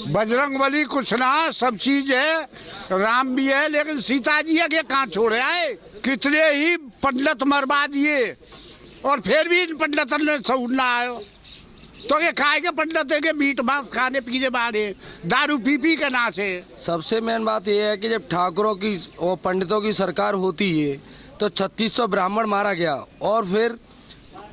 बजरंगबली कुछ ना, सब चीज है, राम भी है, लेकिन सीता जी है कि कहाँ छोड़े आए। कितने ही पंडित मरवा दिए और फिर भी इन पंडितों ने सूर ना आयो। तो ये खाए के पंडित है के मीट मांस खाने पीने वाले, दारू पी के ना से। सबसे मेन बात यह है कि जब ठाकुरों की और पंडितों की सरकार होती है तो 3600 ब्राह्मण मारा गया, और फिर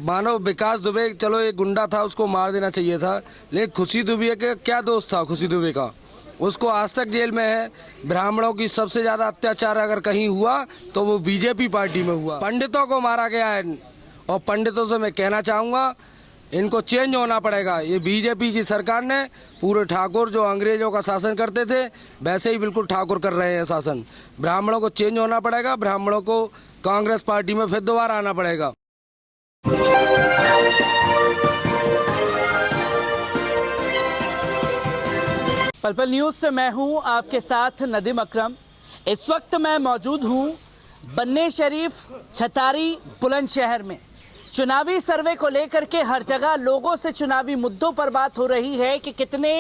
मानो विकास दुबे, चलो एक गुंडा था, उसको मार देना चाहिए था, लेकिन खुशी दुबे के क्या दोस्त था खुशी दुबे का, उसको आज तक जेल में है। ब्राह्मणों की सबसे ज्यादा अत्याचार अगर कहीं हुआ तो वो बीजेपी पार्टी में हुआ। पंडितों को मारा गया है, और पंडितों से मैं कहना चाहूँगा इनको चेंज होना पड़ेगा। ये बीजेपी की सरकार ने पूरे ठाकुर जो अंग्रेजों का शासन करते थे वैसे ही बिल्कुल ठाकुर कर रहे हैं शासन। ब्राह्मणों को चेंज होना पड़ेगा, ब्राह्मणों को कांग्रेस पार्टी में फिर दोबारा आना पड़ेगा। पल न्यूज से मैं हूं आपके साथ नदीम अकरम। इस वक्त मैं मौजूद हूं बन्ने शरीफ छतारी बुलंदशहर में। चुनावी सर्वे को लेकर के हर जगह लोगों से चुनावी मुद्दों पर बात हो रही है कि कितने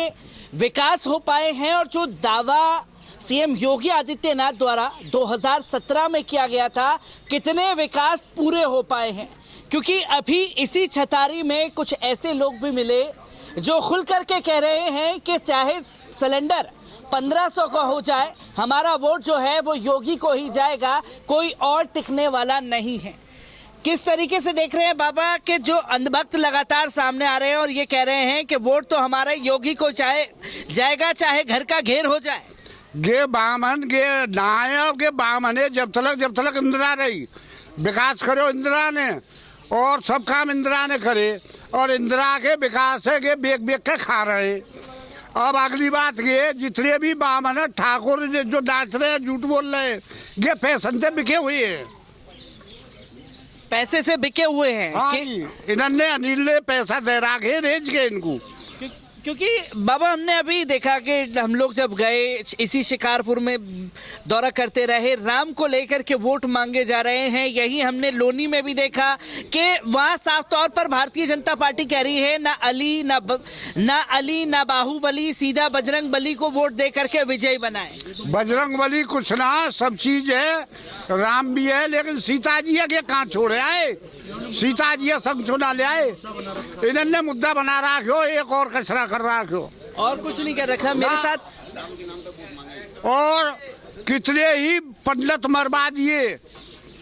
विकास हो पाए हैं, और जो दावा सीएम योगी आदित्यनाथ द्वारा 2017 में किया गया था, कितने विकास पूरे हो पाए हैं। क्योंकि अभी इसी छतारी में कुछ ऐसे लोग भी मिले जो खुल करके कह रहे हैं कि चाहे सिलेंडर 1500 का हो जाए, हमारा वोट जो है वो योगी को ही जाएगा, कोई और टिकने वाला नहीं है। किस तरीके से देख रहे हैं बाबा के जो अंधभक्त लगातार सामने आ रहे हैं और ये कह रहे हैं कि वोट तो हमारे योगी को चाहे जाएगा, चाहे घर का घेर हो जाए। गे बामन गे नायब गे बामन है, जब तक इंदिरा रही विकास करो इंदिरा ने, और सब काम इंदिरा ने करे, और इंदिरा के विकास है गे बेच बेच के खा रहे। अब अगली बात ये, जितने भी बामन है ठाकुर जो नाच रहे हैं, झूठ बोल रहे हैं, ये पैसन से बिके हुए हैं, पैसे से बिके हुए हैं। हाँ, इन्होंने अनिल ने पैसा दे रखे रेज के इनको। क्योंकि बाबा हमने अभी देखा कि हम लोग जब गए इसी शिकारपुर में दौरा करते रहे, राम को लेकर के वोट मांगे जा रहे हैं। यही हमने लोनी में भी देखा कि वहाँ साफ तौर पर भारतीय जनता पार्टी कह रही है ना अली ना बाहुबली, सीधा बजरंग बली को वोट दे करके विजयी बनाए। बजरंग बली कुछ ना, सब चीज है, राम भी है, लेकिन सीता जी है कि कहाँ छोड़े आए। सीता जी संग चुना ले आए, इन्होंने मुद्दा बना रखो, एक और कचरा कर रखो, और कुछ नहीं कर रखा मेरे साथ। और कितने ही पंडित मरवा दिए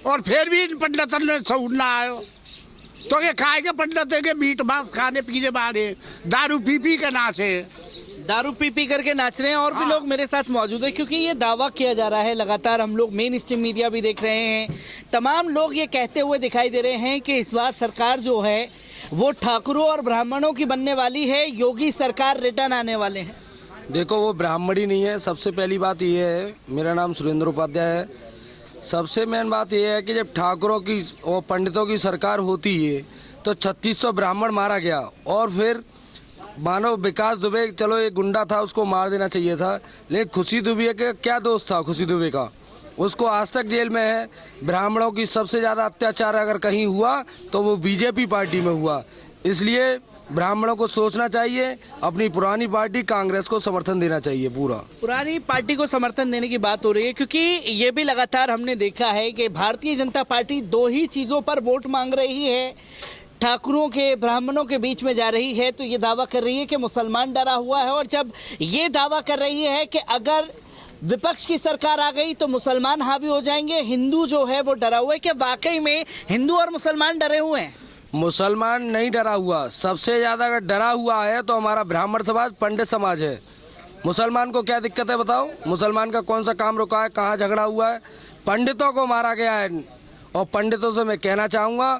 और फिर भी इन पंडितों ने सूर ना आयो। तो ये खाए के पंडित है के मीट मांस खाने पीने वाले, दारू पी के नाचे, दारू पी करके नाच रहे हैं। और भी लोग मेरे साथ मौजूद है, क्योंकि ये दावा किया जा रहा है लगातार, हम लोग मेन स्ट्रीम मीडिया भी देख रहे हैं, तमाम लोग ये कहते हुए दिखाई दे रहे हैं कि इस बार सरकार जो है वो ठाकुरों और ब्राह्मणों की बनने वाली है, योगी सरकार रिटर्न आने वाले हैं। देखो वो ब्राह्मण ही नहीं है, सबसे पहली बात ये है, मेरा नाम सुरेंद्र उपाध्याय है। सबसे मेन बात यह है कि जब ठाकुरों की और पंडितों की सरकार होती है तो 3600 ब्राह्मण मारा गया, और फिर मानो विकास दुबे, चलो एक गुंडा था, उसको मार देना चाहिए था, लेकिन खुशी दुबे के क्या दोस्त था खुशी दुबे का, उसको आज तक जेल में है। ब्राह्मणों की सबसे ज्यादा अत्याचार अगर कहीं हुआ तो वो बीजेपी पार्टी में हुआ। इसलिए ब्राह्मणों को सोचना चाहिए, अपनी पुरानी पार्टी कांग्रेस को समर्थन देना चाहिए। पूरा पुरानी पार्टी को समर्थन देने की बात हो रही है, क्योंकि ये भी लगातार हमने देखा है कि भारतीय जनता पार्टी दो ही चीजों पर वोट मांग रही है, ठाकुरों के ब्राह्मणों के बीच में जा रही है। तो ये दावा कर रही है कि मुसलमान डरा हुआ है, और जब ये दावा कर रही है कि अगर विपक्ष की सरकार आ गई तो मुसलमान हावी हो जाएंगे, हिंदू जो है वो डरा हुआ है, कि वाकई में हिंदू और मुसलमान डरे हुए हैं? मुसलमान नहीं डरा हुआ, सबसे ज्यादा अगर डरा हुआ है तो हमारा ब्राह्मण समाज, पंडित समाज है। मुसलमान को क्या दिक्कत है बताओ? मुसलमान का कौन सा काम रुका है, कहाँ झगड़ा हुआ है? पंडितों को मारा गया है, और पंडितों से मैं कहना चाहूँगा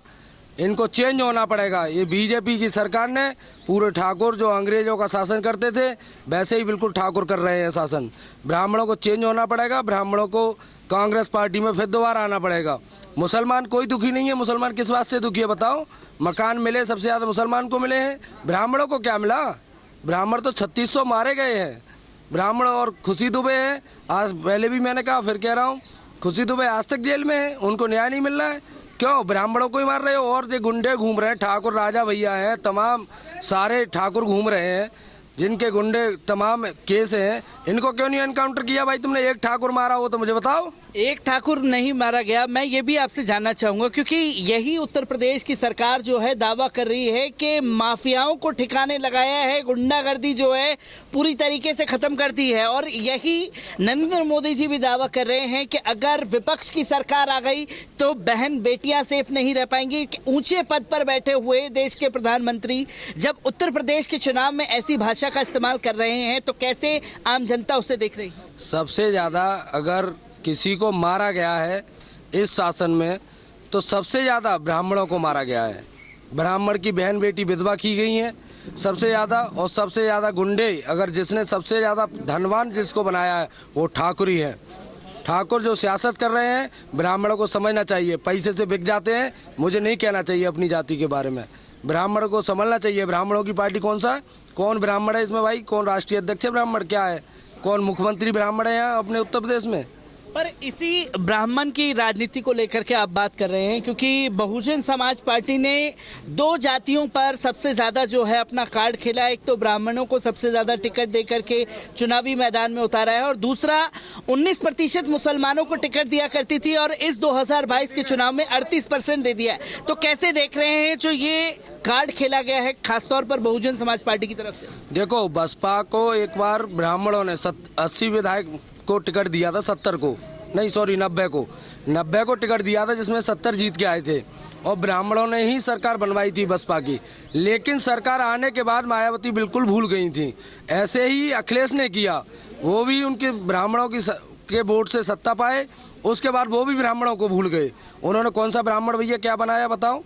इनको चेंज होना पड़ेगा। ये बीजेपी की सरकार ने पूरे ठाकुर जो अंग्रेजों का शासन करते थे वैसे ही बिल्कुल ठाकुर कर रहे हैं शासन। ब्राह्मणों को चेंज होना पड़ेगा, ब्राह्मणों को कांग्रेस पार्टी में फिर दोबारा आना पड़ेगा। मुसलमान कोई दुखी नहीं है, मुसलमान किस बात से दुखी है बताओ? मकान मिले सबसे ज़्यादा मुसलमान को मिले हैं, ब्राह्मणों को क्या मिला? ब्राह्मण तो 3600 मारे गए हैं ब्राह्मण। और खुशी दुबे है, आज पहले भी मैंने कहा फिर कह रहा हूँ, खुशी दुबे आज तक जेल में है, उनको न्याय नहीं मिल रहा है। क्यों? ब्राह्मणों को ही मार रहे हो, और जो गुंडे घूम रहे हैं, ठाकुर राजा भैया हैं, तमाम सारे ठाकुर घूम रहे हैं, जिनके गुंडे तमाम केस हैं, इनको क्यों नहीं एनकाउंटर किया भाई तुमने? एक ठाकुर मारा हो तो मुझे बताओ। एक ठाकुर नहीं मारा गया। मैं ये भी आपसे जानना चाहूंगा, क्योंकि यही उत्तर प्रदेश की सरकार जो है दावा कर रही है कि माफियाओं को ठिकाने लगाया है, गुंडागर्दी जो है पूरी तरीके से खत्म कर दी है, और यही नरेंद्र मोदी जी भी दावा कर रहे हैं कि अगर विपक्ष की सरकार आ गई तो बहन बेटियां सेफ नहीं रह पाएंगी। ऊंचे पद पर बैठे हुए देश के प्रधानमंत्री जब उत्तर प्रदेश के चुनाव में ऐसी भाषा का इस्तेमाल कर रहे हैं तो कैसे आम जनता उसे देख रही है? सबसे ज्यादा अगर किसी को मारा गया है इस शासन में तो सबसे ज्यादा ब्राह्मणों को मारा गया है। ब्राह्मण की बहन बेटी विधवा की गई है सबसे ज्यादा, और सबसे ज्यादा गुंडे अगर जिसने सबसे ज्यादा धनवान जिसको बनाया है वो ठाकुर ही है। ठाकुर जो सियासत कर रहे हैं, ब्राह्मणों को समझना चाहिए, पैसे से बिक जाते हैं। मुझे नहीं कहना चाहिए अपनी जाति के बारे में, ब्राह्मणों को समझना चाहिए। ब्राह्मणों की पार्टी कौन सा है, कौन ब्राह्मण है इसमें भाई? कौन राष्ट्रीय अध्यक्ष है ब्राह्मण? क्या है, कौन मुख्यमंत्री ब्राह्मण है यहाँ अपने उत्तर प्रदेश में? पर इसी ब्राह्मण की राजनीति को लेकर के आप बात कर रहे हैं, क्योंकि बहुजन समाज पार्टी ने दो जातियों पर सबसे ज्यादा जो है अपना कार्ड खेला। एक तो ब्राह्मणों को सबसे ज्यादा टिकट देकर के चुनावी मैदान में उतारा है, और दूसरा 19% मुसलमानों को टिकट दिया करती थी और इस 2022 के चुनाव में 38% दे दिया है। तो कैसे देख रहे हैं जो ये कार्ड खेला गया है खासतौर पर बहुजन समाज पार्टी की तरफ से? देखो, बसपा को एक बार ब्राह्मणों ने 80 विधायक को टिकट दिया था, 70 को नहीं, सॉरी 90 को टिकट दिया था, जिसमें 70 जीत के आए थे, और ब्राह्मणों ने ही सरकार बनवाई थी बसपा की। लेकिन सरकार आने के बाद मायावती बिल्कुल भूल गई थी। ऐसे ही अखिलेश ने किया, वो भी उनके ब्राह्मणों के वोट से सत्ता पाए, उसके बाद वो भी ब्राह्मणों को भूल गए। उन्होंने कौन सा ब्राह्मण भैया क्या बनाया बताओ?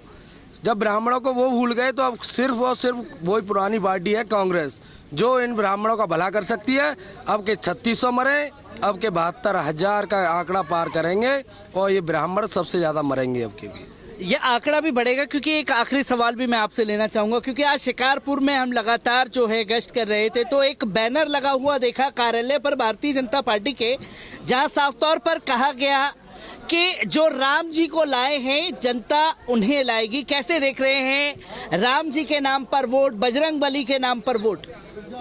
जब ब्राह्मणों को वो भूल गए तो अब सिर्फ और सिर्फ वही पुरानी पार्टी है कांग्रेस, जो इन ब्राह्मणों का भला कर सकती है। अब के 3600 मरे, अब के 72,000 का आंकड़ा पार करेंगे, और ये ब्राह्मण सबसे ज्यादा मरेंगे अब के भी। ये आंकड़ा भी बढ़ेगा, क्योंकि एक आखिरी सवाल भी मैं आपसे लेना चाहूंगा, क्योंकि आज शिकारपुर में हम लगातार जो है गश्त कर रहे थे तो एक बैनर लगा हुआ देखा कार्यालय पर भारतीय जनता पार्टी के, जहां साफ तौर पर कहा गया कि जो राम जी को लाए हैं जनता उन्हें लाएगी। कैसे देख रहे हैं राम जी के नाम पर वोट, बजरंग बली के नाम पर वोट?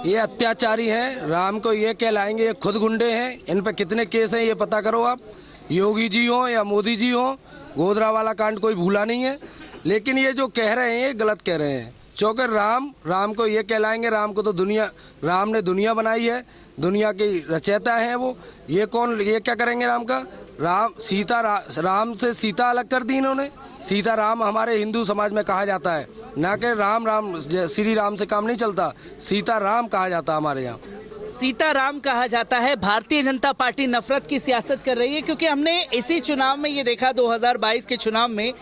ये अत्याचारी हैं, राम को ये कहलाएंगे, ये खुद गुंडे हैं। इन पर कितने केस हैं ये पता करो आप। योगी जी हो या मोदी जी हो, गोधरा वाला कांड कोई भूला नहीं है। लेकिन ये जो कह रहे हैं ये गलत कह रहे हैं, क्योंकि राम को ये कहलाएंगे। राम को तो राम ने दुनिया बनाई है, दुनिया की रचयिता है वो। ये क्या करेंगे राम का? राम से सीता अलग कर दी इन्होंने। सीता राम हमारे हिंदू समाज में कहा जाता है, ना कि राम श्री राम से काम नहीं चलता, सीता राम कहा जाता है हमारे यहाँ। सीताराम कहा जाता है। भारतीय जनता पार्टी नफरत की सियासत कर रही है, क्योंकि हमने इसी चुनाव में ये देखा, 2022 के चुनाव में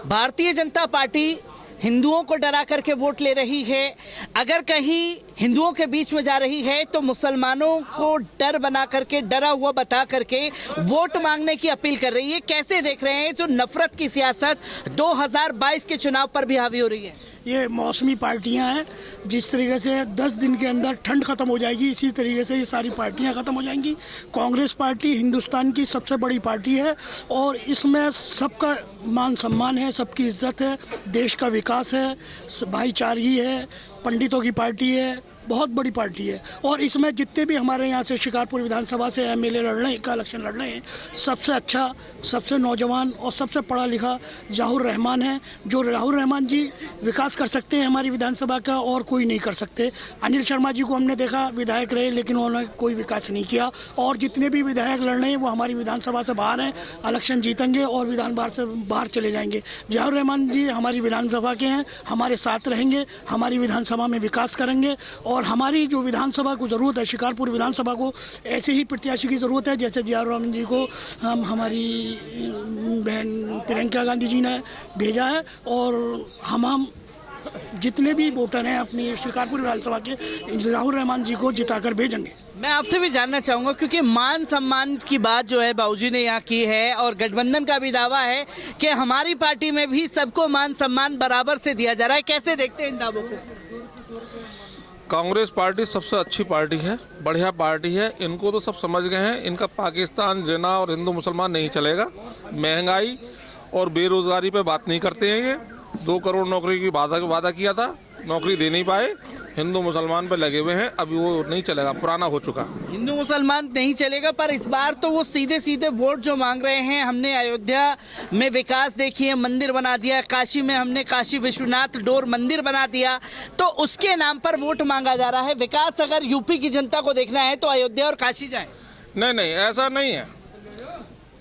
भारतीय जनता पार्टी हिंदुओं को डरा करके वोट ले रही है। अगर कहीं हिंदुओं के बीच में जा रही है तो मुसलमानों को डर बना करके, डरा हुआ बता करके वोट मांगने की अपील कर रही है। कैसे देख रहे हैं जो नफरत की सियासत 2022 के चुनाव पर भी हावी हो रही है? ये मौसमी पार्टियां हैं। जिस तरीके से 10 दिन के अंदर ठंड खत्म हो जाएगी, इसी तरीके से ये सारी पार्टियां खत्म हो जाएंगी। कांग्रेस पार्टी हिंदुस्तान की सबसे बड़ी पार्टी है, और इसमें सबका मान सम्मान है, सबकी इज्जत है, देश का विकास है, भाईचारगी है, पंडितों की पार्टी है, बहुत बड़ी पार्टी है। और इसमें जितने भी हमारे यहाँ से शिकारपुर विधानसभा से एमएलए लड़ रहे हैं, का इलेक्शन लड़ रहे हैं, सबसे अच्छा, सबसे नौजवान और सबसे पढ़ा लिखा जहूर रहमान है। जो जहूर रहमान जी विकास कर सकते हैं हमारी विधानसभा का, और कोई नहीं कर सकते। अनिल शर्मा जी को हमने देखा, विधायक रहे लेकिन उन्होंने कोई विकास नहीं किया। और जितने भी विधायक लड़ रहे हैं वो हमारी विधानसभा से बाहर हैं, इलेक्शन जीतेंगे और विधान से बाहर चले जाएंगे। जहूर रहमान जी हमारी विधानसभा के हैं, हमारे साथ रहेंगे, हमारी विधानसभा में विकास करेंगे। और हमारी जो विधानसभा को ज़रूरत है, शिकारपुर विधानसभा को ऐसे ही प्रत्याशी की ज़रूरत है जैसे जहूर रहमान जी को हमारी बहन प्रियंका गांधी जी ने भेजा है। और हम जितने भी वोटर हैं अपनी शिकारपुर विधानसभा के, जहूर रहमान जी को जिताकर भेजेंगे। मैं आपसे भी जानना चाहूंगा, क्योंकि मान सम्मान की बात जो है बाबूजी ने यहाँ की है, और गठबंधन का भी दावा है कि हमारी पार्टी में भी सबको मान सम्मान बराबर से दिया जा रहा है। कैसे देखते हैं इन दावों को? कांग्रेस पार्टी सबसे अच्छी पार्टी है, बढ़िया पार्टी है। इनको तो सब समझ गए हैं, इनका पाकिस्तान, जिना और हिंदू मुसलमान नहीं चलेगा। महंगाई और बेरोजगारी पे बात नहीं करते हैं ये। 2 करोड़ नौकरी की वादा किया था, नौकरी दे नहीं पाए, हिंदू मुसलमान पे लगे हुए हैं। अभी वो नहीं चलेगा, पुराना हो चुका। हिंदू मुसलमान नहीं चलेगा, पर इस बार तो वो सीधे सीधे वोट जो मांग रहे हैं। हमने अयोध्या में विकास देखिए, मंदिर बना दिया, काशी में हमने काशी विश्वनाथ डोर मंदिर बना दिया, तो उसके नाम पर वोट मांगा जा रहा है। विकास अगर यूपी की जनता को देखना है तो अयोध्या और काशी जाएं। नहीं, ऐसा नहीं है।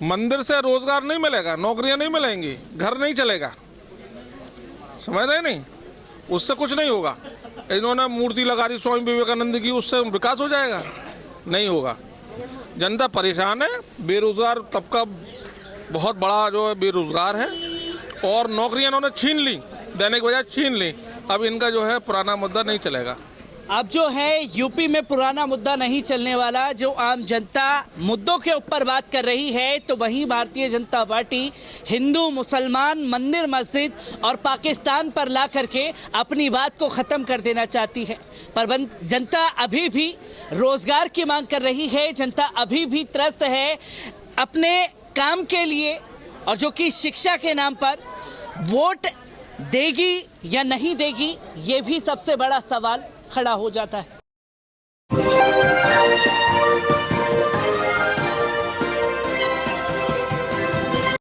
मंदिर से रोजगार नहीं मिलेगा, नौकरियां नहीं मिलेंगी, घर नहीं चलेगा, समझ रहे नहीं? उससे कुछ नहीं होगा। इन्होंने मूर्ति लगा दी स्वामी विवेकानंद की, उससे विकास हो जाएगा? नहीं होगा। जनता परेशान है, बेरोजगार तबका बहुत बड़ा जो है बेरोजगार है, और नौकरियां इन्होंने छीन ली, देने के बजाय छीन ली। अब इनका जो है पुराना मुद्दा नहीं चलेगा। अब जो है यूपी में पुराना मुद्दा नहीं चलने वाला। जो आम जनता मुद्दों के ऊपर बात कर रही है, तो वहीं भारतीय जनता पार्टी हिंदू मुसलमान, मंदिर मस्जिद और पाकिस्तान पर ला करके अपनी बात को ख़त्म कर देना चाहती है। पर जनता अभी भी रोजगार की मांग कर रही है, जनता अभी भी त्रस्त है अपने काम के लिए, और जो कि शिक्षा के नाम पर वोट देगी या नहीं देगी, ये भी सबसे बड़ा सवाल खड़ा हो जाता है।